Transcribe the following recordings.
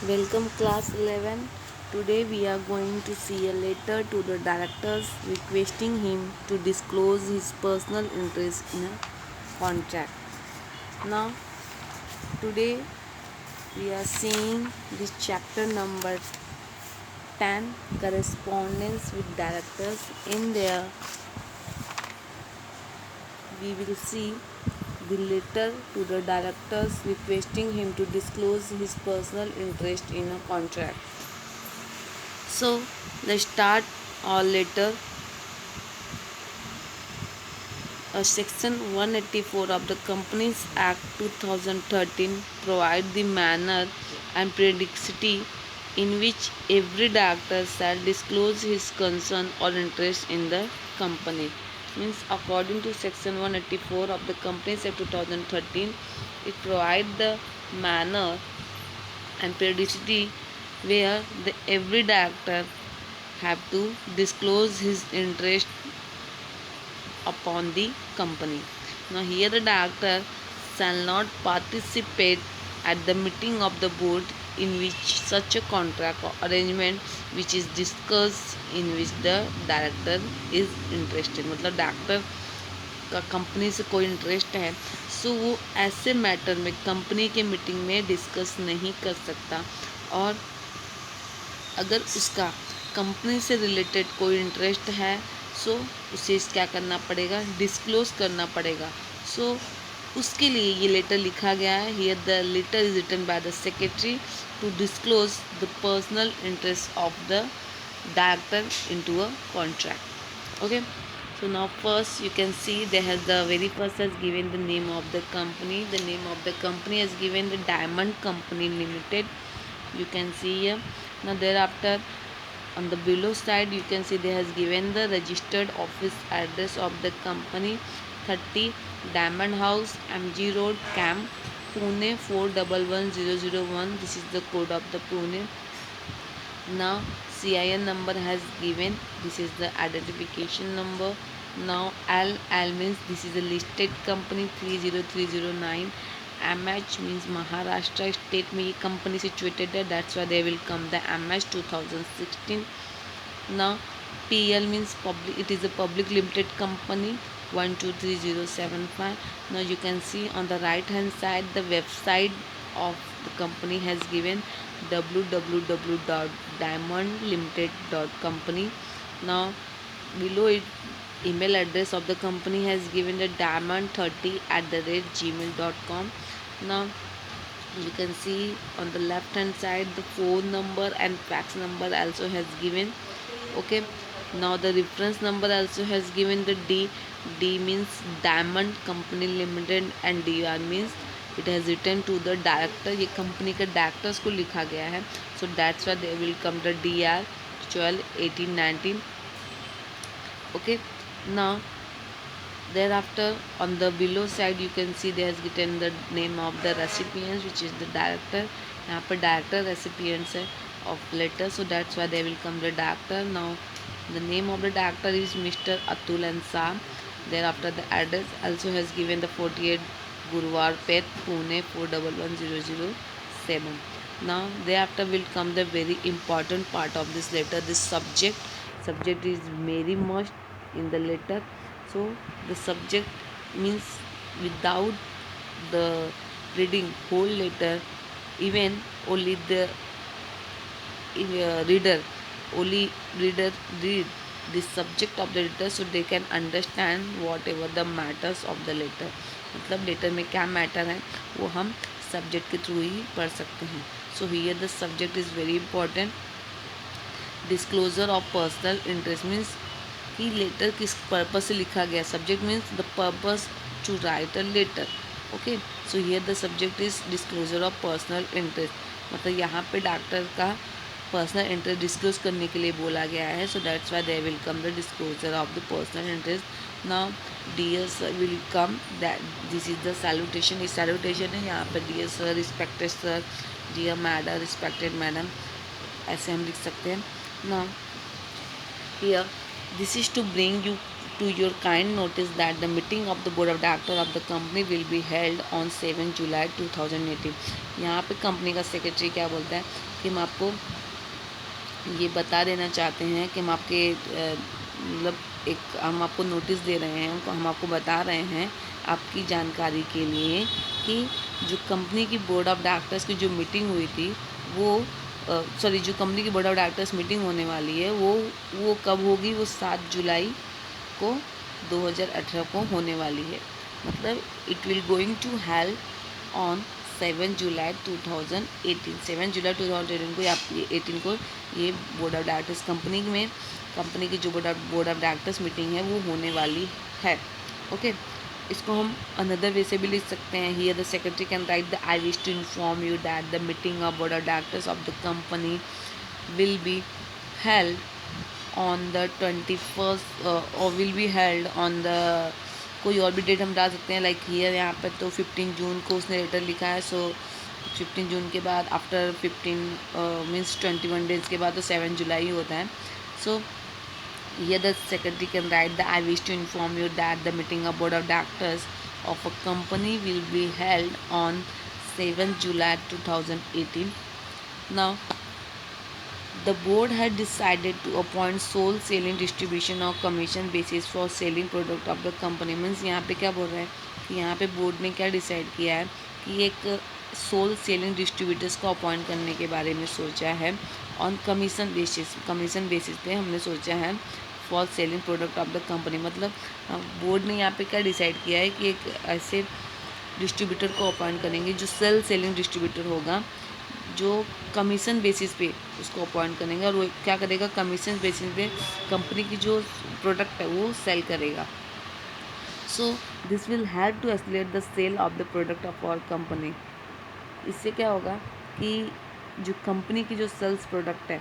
Welcome class 11. Today we are going to see a letter to the directors requesting him to disclose his personal interest in a contract. Now today we are seeing this chapter number 10, correspondence with directors. In there we will see the letter to the directors requesting him to disclose his personal interest in a contract. So let's start our letter. Section 184 of the Companies Act 2013 provides the manner and periodicity in which every director shall disclose his concern or interest in the company. Means according to Section 184 of the Companies Act 2013, it provides the manner and periodicity where every director have to disclose his interest upon the company. Now here the director shall not participate at the meeting of the board in which such a contract or arrangement which is discussed in which the director is interested. मतलब director का company से कोई interest है सो वो ऐसे matter में company के meeting में डिस्कस नहीं कर सकता, और अगर उसका कंपनी से रिलेटेड कोई इंटरेस्ट है सो उसे क्या करना पड़ेगा, डिस्क्लोज करना पड़ेगा. सो उसके लिए ये लेटर लिखा गया है. Here the letter is written by the secretary to disclose the personal interest of the director into a contract. Okay, so now first you can see they has the very first has given the name of the company. The name of the company has given the Diamond Company Limited. You can see here. Now thereafter on the below side you can see they has given the registered office address of the company, 30 Diamond House, MG Road, Camp, Pune 411001. This is the code of the Pune. Now CIN number has given, this is the identification number. Now L means this is a listed company 30309. MH means Maharashtra state में ये company situated है, that's why they will come the MH 2016. Now PL means public, it is a public limited company 123075. Now you can see on the right hand side the website of the company has given www.diamondlimited.company. Now below it email address of the company has given the diamond30@gmail.com. Now you can see on the left hand side the phone number and fax number also has given. Okay, now the reference number also has given the D means Diamond Company Limited and DR means it has written to the director. ये company के directors को लिखा गया है. So that's why they will come the DR 12 18 19. Okay, now thereafter on the below side you can see there has written the name of the recipients which is the director. यहाँ पर director recipients है of letter, so that's why they will come the director. Now the name of the director is Mr. Atul and Sam. Thereafter the address also has given the 48 Gurwar Peth, Pune 411007. Now thereafter will come the very important part of this letter, this subject is very much in the letter. So the subject means without the reading whole letter, even only the reader only reader read the subject of the letter so they can understand whatever the matters of the letter. मतलब letter में क्या matter है वो हम subject के through ही पढ़ सकते हैं. So here the subject is very important. Disclosure of personal interest means कि लेटर किस पर्पज से लिखा गया. Subject means the purpose to write a letter. Okay, so here the subject is disclosure of personal interest. मतलब यहाँ पे doctor का personal interest disclose करने के लिए बोला गया है. So that's why they will come the disclosure of the personal interest. Now dear sir will come that this is the salutation. ये सैल्यूटेशन है. यहाँ पर dear sir, respected sir, dear madam, respected madam, ऐसे हम लिख सकते हैं. Now here this is to bring you to your kind notice that the meeting of the board of directors of the company will be held on 7 July 2018। यहाँ पे company का secretary क्या बोलता है कि हम आपको ये बता देना चाहते हैं कि हम आपके मतलब एक हम आपको नोटिस दे रहे हैं, हम आपको बता रहे हैं आपकी जानकारी के लिए कि जो कंपनी की बोर्ड ऑफ डायरेक्टर्स की जो मीटिंग हुई थी वो जो कंपनी की बोर्ड ऑफ डायरेक्टर्स मीटिंग होने वाली है वो कब होगी, वो 7 जुलाई को 2018 को होने वाली है। मतलब it will going to held on 7 जुलाई 2018। 7 जुलाई 2018 को 18 को ये बोर्ड ऑफ डायरेक्टर्स कंपनी की जो बोर्ड ऑफ डायरेक्टर्स मीटिंग है वो होने वाली है। ओके, इसको हम अनदर वे से भी लिख सकते हैं। Here the secretary can write the I wish to inform you that the meeting of board of directors of the company will be held on the 21st और will be held on the, कोई और भी date हम डाल सकते हैं like here यहाँ पर तो 15 जून को उसने लेटर लिखा है। सो 15 जून के बाद आफ्टर 15 मीन्स 21 डेज के बाद तो 7 जुलाई होता है। सो here the secretary can write the I wish to inform you that the meeting of board of directors of a company will be held on 7 July 2018. Now the board had decided to appoint sole selling distribution or commission basis for selling product of the company। Means यहाँ पे क्या बोल रहा है कि यहाँ पे board ने क्या डिसाइड किया है कि एक सोल सेलिंग डिस्ट्रीब्यूटर्स को अपॉइंट करने के बारे में सोचा है ऑन कमीशन बेसिस पे हमने सोचा है for selling product of the company. मतलब बोर्ड ने यहाँ पे क्या डिसाइड किया है कि एक ऐसे डिस्ट्रीब्यूटर को अपॉइंट करेंगे जो सेलिंग डिस्ट्रीब्यूटर होगा, जो कमीशन बेसिस पे उसको अपॉइंट करेंगे और वो क्या करेगा, कमीशन बेसिस पे कंपनी की जो प्रोडक्ट है वो सेल करेगा। So this will help to accelerate the sale of the product of our company. इससे क्या होगा कि जो कंपनी की जो सेल्स प्रोडक्ट है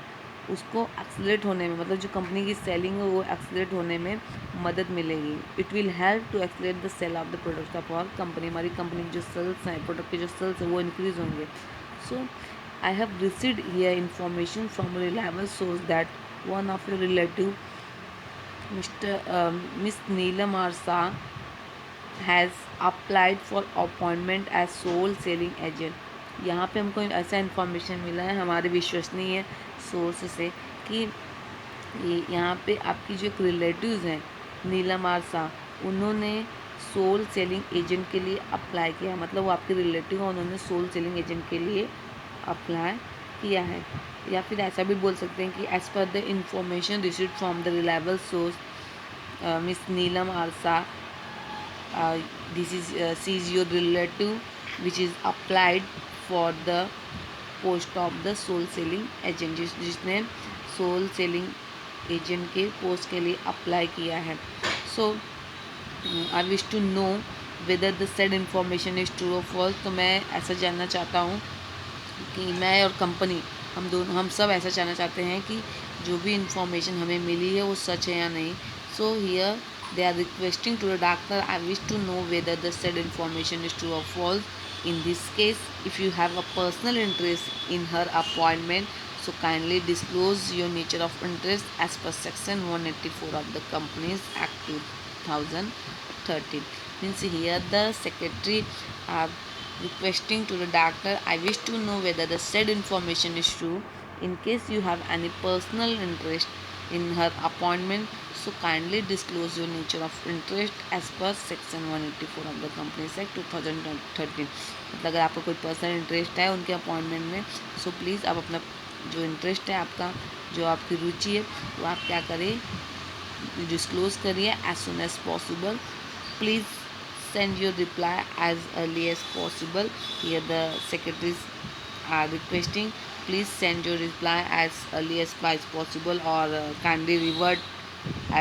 उसको एक्सेलरेट होने में, मतलब जो कंपनी की सेलिंग है वो एक्सेलरेट होने में मदद मिलेगी। It will help to accelerate the sale of the product of our company. हमारी कंपनी की जो सेल्स हैं, प्रोडक्ट के जो सेल्स हैं वो इंक्रीज होंगे। So I have received here information from reliable source that one of your relative Miss Neelam R Shah has applied for appointment as sole selling agent. यहाँ पे हमको ऐसा इन्फॉर्मेशन मिला है हमारे विश्वसनीय सोर्स से कि यहाँ पे आपकी जो एक रिलेटिव्स हैं नीलम आर शाह, उन्होंने सोल सेलिंग एजेंट के लिए अप्लाई किया। मतलब वो आपके रिलेटिव हैं, उन्होंने सोल सेलिंग एजेंट के लिए अप्लाई किया है। या फिर ऐसा भी बोल सकते हैं कि as per the information received from the reliable source Miss Neelam R Shah, this is she is your relative which is applied for the post of the soul selling agent, जिसने सोल सेलिंग एजेंट के post के लिए apply किया है। So I wish to know whether the said information is true और false. तो मैं ऐसा जानना चाहता हूँ कि मैं और कंपनी हम सब ऐसा जानना चाहते हैं कि जो भी इंफॉर्मेशन हमें मिली है वो सच है या नहीं। So here they are requesting to the doctor, I wish to know whether the said information is true or false. In this case, if you have a personal interest in her appointment, so kindly disclose your nature of interest as per section 184 of the Companies Act 2013। Means here the secretary are requesting to the doctor, I wish to know whether the said information is true. In case you have any personal interest in her appointment, so kindly disclose your nature of interest as per section 184 of the Companies Act 2013। मतलब अगर आपको कोई personal interest है उनके appointment में, so please आप अपना जो इंटरेस्ट है, आपका जो आपकी रुचि है वो आप क्या करें, डिस्क्लोज करिए as soon as possible. Please send your reply as early as possible। Here the secretaries are requesting, please send your reply as early as possible or kindly revert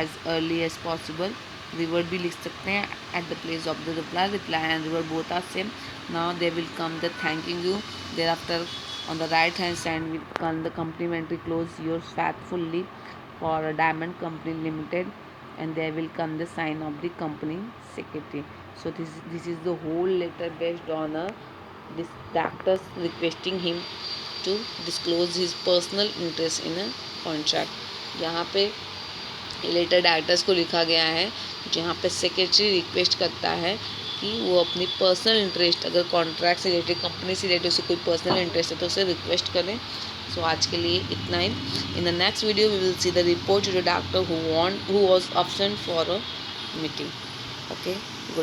as early as possible। revert भी लिख सकते हैं at the place of the reply and revert both are same। now they will come the thanking you, thereafter on the right hand side will come the complimentary close yours faithfully for a Diamond Company Limited, and there will come the sign of the company secretary। so this is the whole letter based on this doctors requesting him to disclose his personal interest in a contract। यहाँ पे letter directors को लिखा गया है, जहाँ पे secretary request करता है कि वो अपनी पर्सनल इंटरेस्ट, अगर कॉन्ट्रैक्ट से रिलेटेड, कंपनी से रिलेटेड उसे कोई पर्सनल इंटरेस्ट है तो उसे रिक्वेस्ट करें। सो आज के लिए इतना ही। In the next video we will see the report to the doctor who was absent for a meeting. Okay, good.